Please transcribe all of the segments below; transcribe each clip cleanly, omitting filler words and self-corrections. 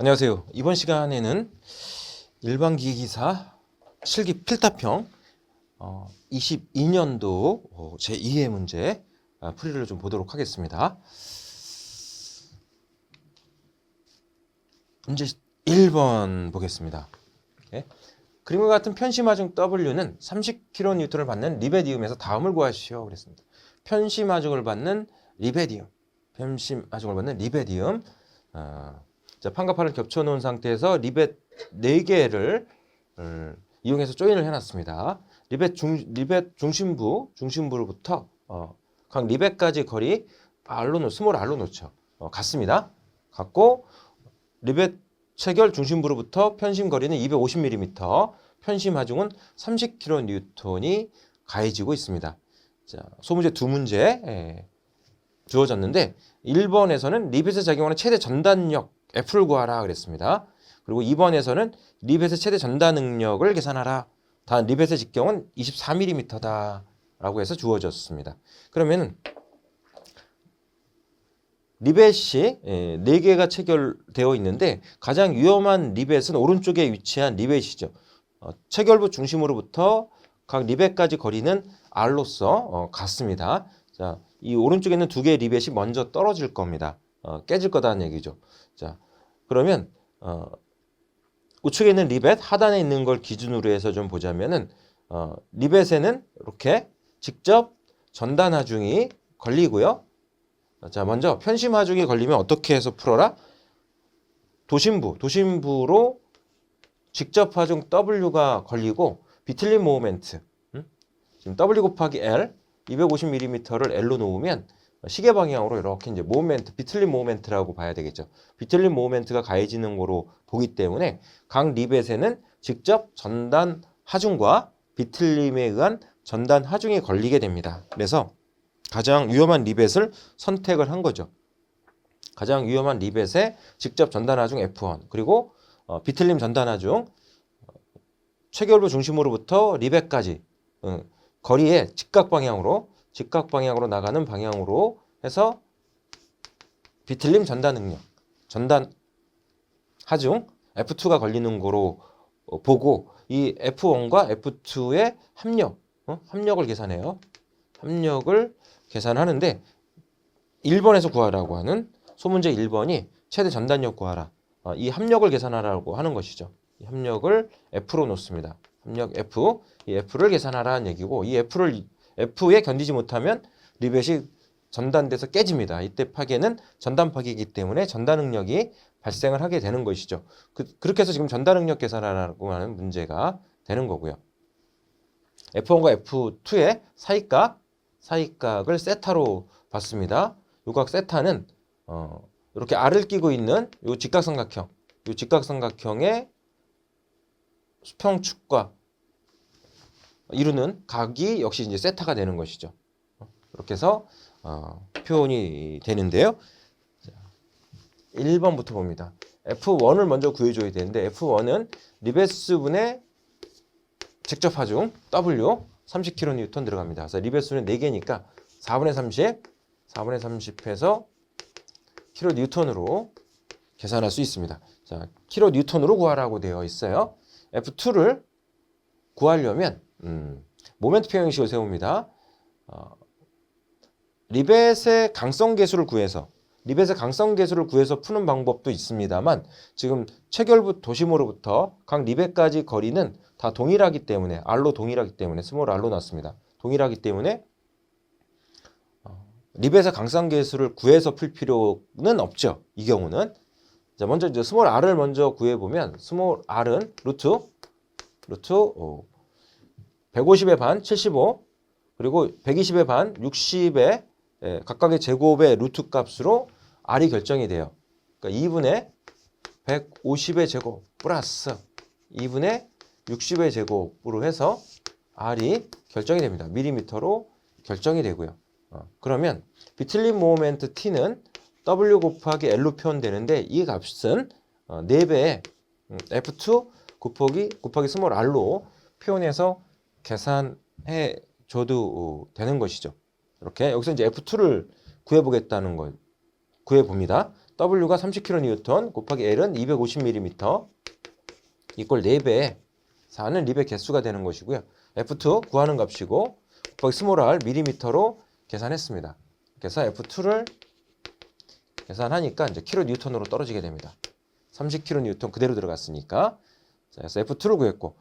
안녕하세요. 이번 시간에는 일반기기사 실기 필답형 22년도 제2의 문제 풀이를 좀 보도록 하겠습니다. 문제 1번 보겠습니다. 네. 그림과 같은 편심하중 W는 30kN을 받는 리베디움에서 다음을 구하시오. 그랬습니다. 편심하중을 받는 리베디움. 자, 판과 팔을 겹쳐 놓은 상태에서 리벳 4개를 이용해서 조인을 해놨습니다. 리벳 중심부로부터 각 리벳까지 거리 스몰 R로 놓죠. 같습니다. 같고 리벳 체결 중심부로부터 편심 거리는 250mm, 편심 하중은 30kN이 가해지고 있습니다. 자, 소문제 두 문제 주어졌는데 1번에서는 리벳에 작용하는 최대 전단력 F를 구하라 그랬습니다. 그리고 2번에서는 리벳의 최대 전단 능력을 계산하라. 단 리벳의 직경은 24mm다 라고 해서 주어졌습니다. 그러면 리벳이 4개가 체결되어 있는데 가장 위험한 리벳은 오른쪽에 위치한 리벳이죠. 체결부 중심으로부터 각 리벳까지 거리는 R로서 같습니다. 자, 이 오른쪽에 있는 2개의 리벳이 먼저 떨어질 겁니다. 깨질 거다는 얘기죠. 자, 그러면 우측에 있는 리벳 하단에 있는 걸 기준으로 해서 좀 보자면은 리벳에는 이렇게 직접 전단 하중이 걸리고요. 자, 먼저 편심 하중이 걸리면 어떻게 해서 풀어라? 도심부로 직접 하중 W가 걸리고 비틀림 모멘트 지금 W 곱하기 L 250mm를 L로 놓으면 시계 방향으로 이렇게 이제 모멘트, 비틀림 모멘트라고 봐야 되겠죠. 비틀림 모멘트가 가해지는 거로 보기 때문에 각 리벳에는 직접 전단 하중과 비틀림에 의한 전단 하중이 걸리게 됩니다. 그래서 가장 위험한 리벳을 선택을 한 거죠. 가장 위험한 리벳에 직접 전단 하중 F1 그리고 비틀림 전단 하중 체결부 중심으로부터 리벳까지 거리의 직각 방향으로 나가는 방향으로 해서 비틀림 전단 능력, 전단 하중 F2가 걸리는 거로 보고 이 F1과 F2의 합력을 계산해요. 합력을 계산하는데 1번에서 구하라고 하는 소문제 1번이 최대 전단력 구하라. 이 합력을 계산하라고 하는 것이죠. 이 합력을 F로 놓습니다. 합력 F, 이 F를 계산하라는 얘기고 이 F에 견디지 못하면 리벳이 전단돼서 깨집니다. 이때 파괴는 전단 파괴이기 때문에 전단 능력이 발생을 하게 되는 것이죠. 그렇게 해서 지금 전단 능력 계산하라고 하는 문제가 되는 거고요. F1과 F2의 사이각을 세타로 봤습니다. 요 각 세타는 이렇게 R을 끼고 있는 요 직각삼각형의 수평축과 이루는 각이 역시 이제 세타가 되는 것이죠. 이렇게 해서 표현이 되는데요. 자, 1번부터 봅니다. F1을 먼저 구해줘야 되는데 F1은 리벳수분의 직접 하중 W 30kN 들어갑니다. 그래서 리벳수는 4개니까 4분의 30해서 kN으로 계산할 수 있습니다. 자, kN으로 구하라고 되어 있어요. F2를 구하려면 모멘트 평형식을 세웁니다. 리벳의 강성계수를 구해서 푸는 방법도 있습니다만 지금 체결부 도심으로부터 각 리벳까지 거리는 다 동일하기 때문에 R로 동일하기 때문에 스몰 R로 놨습니다. 동일하기 때문에 리벳의 강성계수를 구해서 풀 필요는 없죠. 이 경우는 자, 먼저 이제 스몰 R을 먼저 구해보면 스몰 R은 루트 150의 반 75 그리고 120의 반 60의 각각의 제곱의 루트 값으로 R이 결정이 돼요. 그러니까 2분의 150의 제곱 플러스 2분의 60의 제곱으로 해서 R이 결정이 됩니다. 밀리미터로 결정이 되고요. 그러면 비틀림 모멘트 T는 W 곱하기 L로 표현되는데 이 값은 4배의 F2 곱하기 스몰 R로 표현해서 계산해 줘도 되는 것이죠. 이렇게 여기서 이제 F2를 구해봅니다. W가 30kN 곱하기 L은 250mm 이꼴 4배에 4는 립의 개수가 되는 것이고요. F2 구하는 값이고 곱하기 스몰 r 밀리미터로 계산했습니다. 그래서 F2를 계산하니까 이제 킬로뉴턴으로 떨어지게 됩니다. 30kN 그대로 들어갔으니까. 자, 그래서 F2를 구했고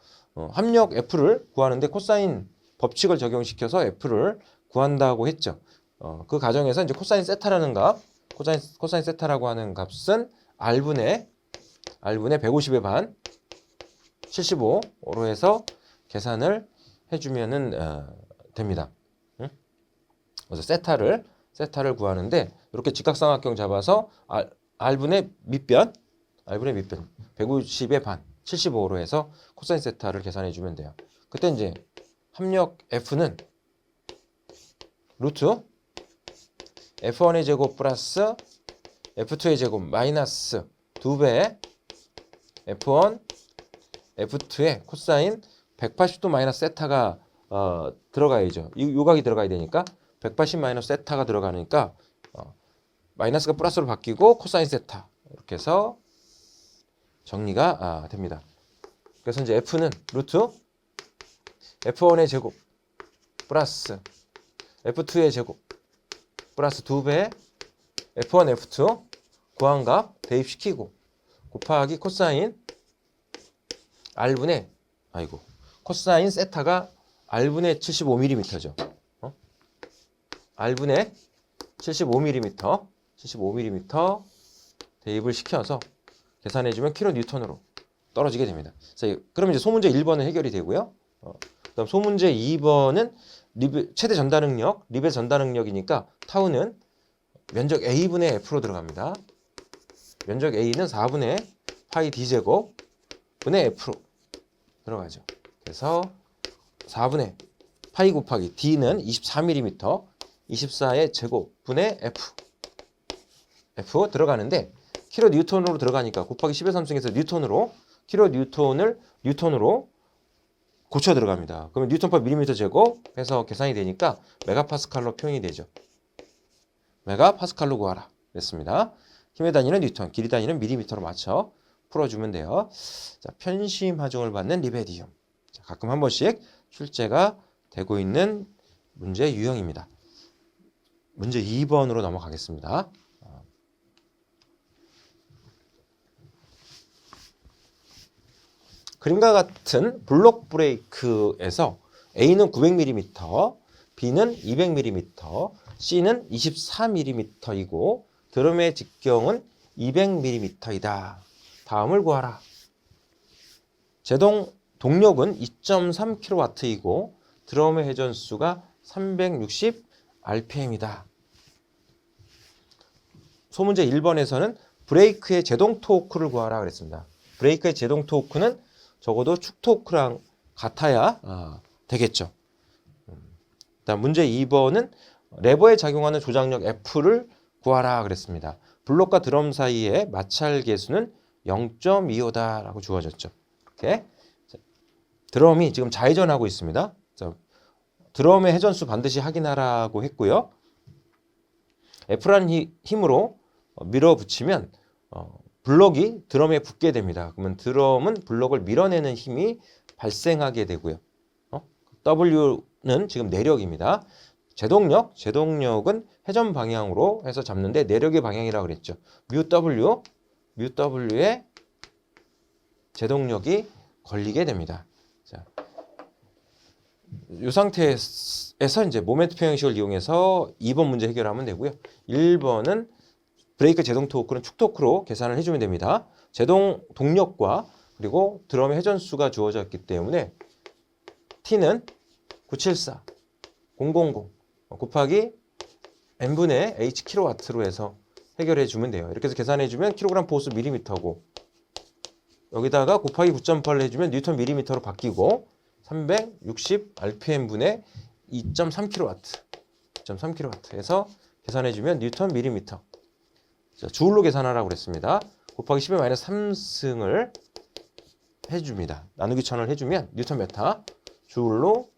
합력 F를 구하는데 코사인 법칙을 적용시켜서 F를 구한다고 했죠. 그 과정에서 이제 코사인 세타라는 값, 코사인 세타라고 하는 값은 R분의 150의 반 75로 해서 계산을 해주면은 됩니다. 응? 그래서 세타를 구하는데 이렇게 직각삼각형 잡아서 R분의 밑변 150의 반 75로 해서 코사인 세타를 계산해 주면 돼요. 그때 이제 합력 F는 루트 F1의 제곱 플러스 F2의 제곱 마이너스 2배 F1 F2의 코사인 180도 마이너스 세타가 들어가야죠. 이 요각이 들어가야 되니까 180 마이너스 세타가 들어가니까 마이너스가 플러스로 바뀌고 코사인 세타 이렇게 해서 정리가 됩니다. 그래서 이제 F는 루트 F1의 제곱 플러스 F2의 제곱 플러스 2배 F1 F2 구한값 대입시키고 곱하기 코사인 R분의 코사인 세타가 R분의 75mm죠. R분의 75mm 대입을 시켜서 계산해주면 킬로뉴턴으로 떨어지게 됩니다. 자, 그럼 이제 소문제 1번은 해결이 되고요. 그다음 소문제 2번은 최대 전달 능력, 립의 전달 능력이니까 타우는 면적 A분의 F로 들어갑니다. 면적 A는 4분의 파이 D제곱 분의 F로 들어가죠. 그래서 4분의 파이 곱하기 D는 24mm, 24의 제곱 분의 F 들어가는데 킬로 뉴턴으로 들어가니까 곱하기 10의 3승에서 뉴턴으로 킬로 뉴턴으로 고쳐 들어갑니다. 그러면 뉴턴 per 밀리미터 제곱 해서 계산이 되니까 메가파스칼로 표현이 되죠. 메가파스칼로 구하라 그랬습니다. 힘의 단위는 뉴턴, 길이 단위는 밀리미터로 맞춰 풀어주면 돼요. 자, 편심 하중을 받는 리베디움. 자, 가끔 한 번씩 출제가 되고 있는 문제 유형입니다. 문제 2번으로 넘어가겠습니다. 그림과 같은 블록 브레이크에서 A는 900mm, B는 200mm, C는 24mm이고 드럼의 직경은 200mm이다. 다음을 구하라. 제동 동력은 2.3kW이고 드럼의 회전수가 360rpm이다. 소문제 1번에서는 브레이크의 제동 토크를 구하라 그랬습니다. 브레이크의 제동 토크는 적어도 축 토크랑 같아야 되겠죠. 그다음 문제 2번은 레버에 작용하는 조작력 F를 구하라 그랬습니다. 블록과 드럼 사이의 마찰 계수는 0.25다라고 주어졌죠. 이렇게 드럼이 지금 좌회전하고 있습니다. 드럼의 회전수 반드시 확인하라고 했고요. F라는 힘으로 밀어붙이면 블록이 드럼에 붙게 됩니다. 그러면 드럼은 블록을 밀어내는 힘이 발생하게 되고요. W는 지금 내력입니다. 제동력은 회전 방향으로 해서 잡는데 내력의 방향이라고 그랬죠. W에 제동력이 걸리게 됩니다. 자, 이 상태에서 이제 모멘트 평형식을 이용해서 2번 문제 해결하면 되고요. 1번은 브레이크 제동 토크는 축 토크로 계산을 해주면 됩니다. 제동 동력과 그리고 드럼의 회전수가 주어졌기 때문에 T는 974, 000 곱하기 n분의 h 킬로와트로 해서 해결해 주면 돼요. 이렇게 해서 계산해 주면 킬로그램 포스 밀리미터고 여기다가 곱하기 9.8을 해주면 뉴턴 밀리미터로 바뀌고 360 rpm분의 2.3kW 2.3kW 해서 계산해 주면 뉴턴 밀리미터. 자, 주울로 계산하라고 그랬습니다. 곱하기 10의 마이너스 3승을 해줍니다. 나누기 1000을 해주면 뉴턴 메타 주울로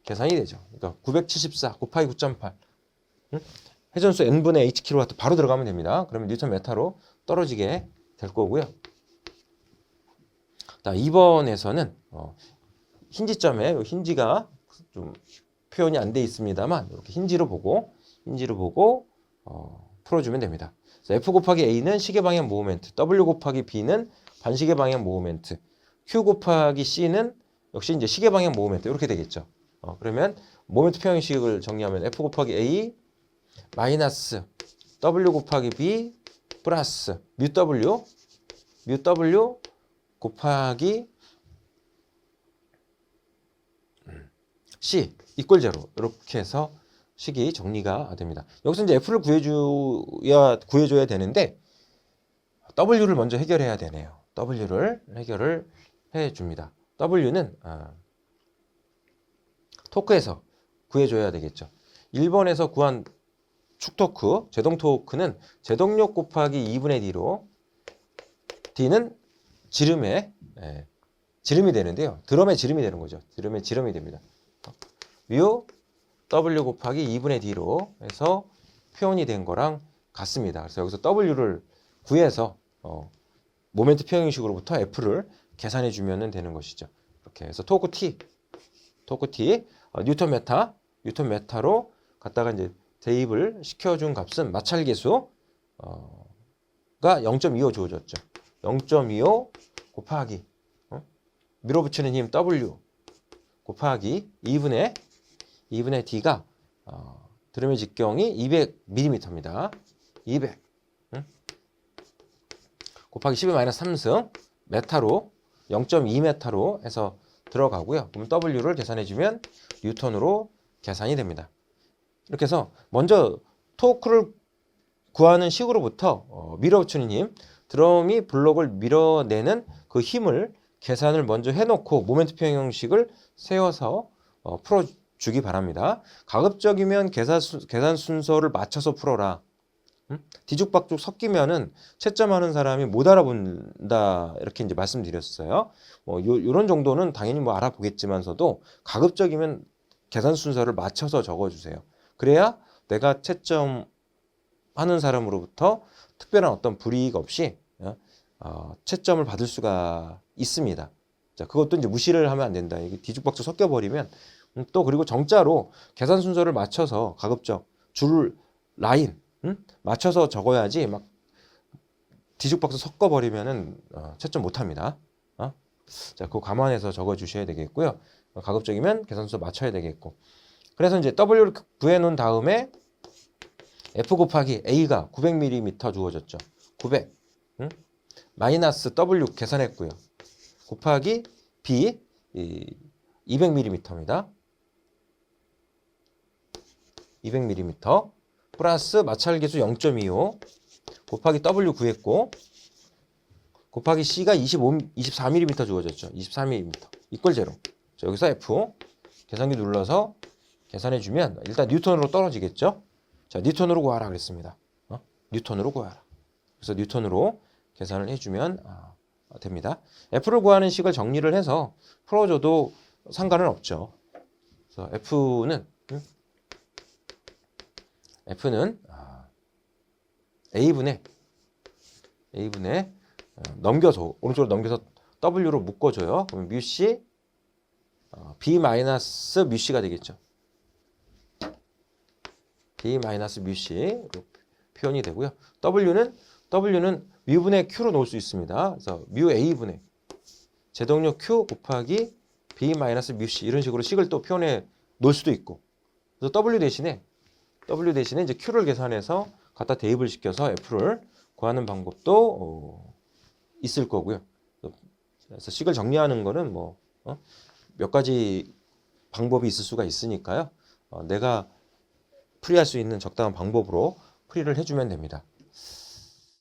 계산이 되죠. 그러니까 974 곱하기 9.8 회전수 n분의 hkW 바로 들어가면 됩니다. 그러면 뉴턴 메타로 떨어지게 될 거고요. 자, 2번에서는 힌지점에 힌지가 좀 표현이 안 돼 있습니다만 이렇게 힌지로 보고 풀어주면 됩니다. 그래서 F 곱하기 A는 시계 방향 모멘트, W 곱하기 B는 반시계 방향 모멘트, Q 곱하기 C는 역시 이제 시계 방향 모멘트 이렇게 되겠죠. 그러면 모멘트 평형식을 정리하면 F 곱하기 A 마이너스 W 곱하기 B 플러스 뮤 W 곱하기 C 이꼴 제로 이렇게 해서 식이 정리가 됩니다. 여기서 이제 F를 구해줘야 되는데 W를 먼저 해결해야 되네요. W를 해결을 해줍니다. W는 토크에서 구해줘야 되겠죠. 1번에서 구한 축토크, 제동 토크는 제동력 곱하기 2분의 D로 D는 지름이 되는데요. 드럼의 지름이 되는 거죠. 드럼의 지름이 됩니다. 뮤 W 곱하기 2분의 D로 해서 표현이 된 거랑 같습니다. 그래서 여기서 W를 구해서 모멘트 평형식으로부터 F를 계산해 주면 되는 것이죠. 이렇게 해서 토크 T 뉴턴 메타로 갖다가 이제 대입을 시켜준 값은 마찰계수가 0.25 주어졌죠. 0.25 곱하기 밀어붙이는 힘 W 곱하기 2분의 D가 드럼의 직경이 200mm입니다. 200 곱하기 10-3승 메타로 0.2m로 해서 들어가고요. 그럼 W를 계산해주면 뉴턴으로 계산이 됩니다. 이렇게 해서 먼저 토크를 구하는 식으로부터 밀어붙이는 힘, 드럼이 블록을 밀어내는 그 힘을 계산을 먼저 해놓고 모멘트 평형식을 세워서 풀어주기 바랍니다. 가급적이면 계산 순서를 맞춰서 풀어라. 뒤죽박죽 섞이면은 채점하는 사람이 못 알아본다 이렇게 이제 말씀드렸어요. 요런 정도는 당연히 뭐 알아보겠지만서도 가급적이면 계산 순서를 맞춰서 적어주세요. 그래야 내가 채점하는 사람으로부터 특별한 어떤 불이익 없이 채점을 받을 수가 있습니다. 자, 그것도 이제 무시를 하면 안 된다. 이게 뒤죽박죽 섞여버리면 또 그리고 정자로 계산 순서를 맞춰서 가급적 줄 라인 맞춰서 적어야지 막 뒤죽박죽 섞어버리면은 채점 못합니다. 자, 그거 감안해서 적어주셔야 되겠고요. 가급적이면 계산 순서 맞춰야 되겠고. 그래서 이제 W를 구해놓은 다음에 F 곱하기 A가 900mm 주어졌죠. 900 마이너스 W 계산했고요. 곱하기 B 200mm입니다. 200mm 플러스 마찰계수 0.25 곱하기 W 구했고 곱하기 C가 24mm 주어졌죠. 24mm 이꼴 제로. 자, 여기서 F 계산기 눌러서 계산해주면 일단 뉴턴으로 떨어지겠죠. 자, 뉴턴으로 구하라 그랬습니다. 뉴턴으로 구하라. 그래서 뉴턴으로 계산을 해주면 됩니다. F를 구하는 식을 정리를 해서 풀어줘도 상관은 없죠. 그래서 F는 A분의 넘겨서 오른쪽으로 넘겨서 W로 묶어줘요. 그러면 뮤C B 마이너스 뮤C가 되겠죠. B 마이너스 뮤C로 표현이 되고요. W는 뮤분의 Q로 놓을 수 있습니다. 그래서 뮤 A분의 제동력 Q 곱하기 B 마이너스 뮤C 이런 식으로 식을 또 표현해 놓을 수도 있고. 그래서 W 대신에 이제 Q를 계산해서 갖다 대입을 시켜서 F를 구하는 방법도 있을 거고요. 그래서 식을 정리하는 거는 몇 가지 방법이 있을 수가 있으니까요. 내가 풀이할 수 있는 적당한 방법으로 풀이를 해주면 됩니다.